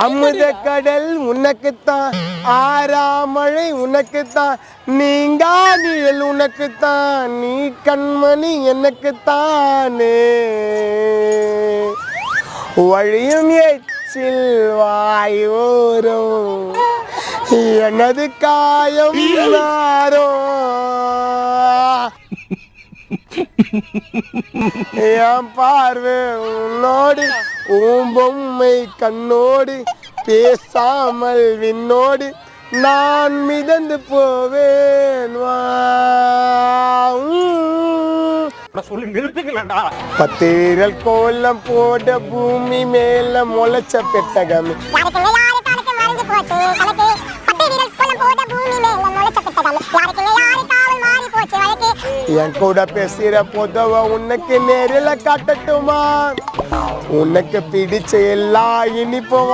அமுத கடல் உனக்குத்தான், ஆறாமழை உனக்குத்தான், நீங்கா நிழல் உனக்குத்தான், நீ கண்மணி எனக்குத்தானே. வழியும் எச்சில் வாயோரம் எனது காயம் நாரும். என் பார்வை உன்னோடு, உன் பொம்மை கண்ணோடு, பேசாமல் விண்ணோடு நான் மிதந்து போவேன். சொல்லி நிறுத்துங்களா? 10 விரல் கோலம் போட பூமி மேல முளைச்ச பெட்டகம். என் கூட பேசுற பொதுவ உனக்கு நேரில் காட்டட்டுமா? உனக்கு பிடிச்ச எல்லா இனிப்பும்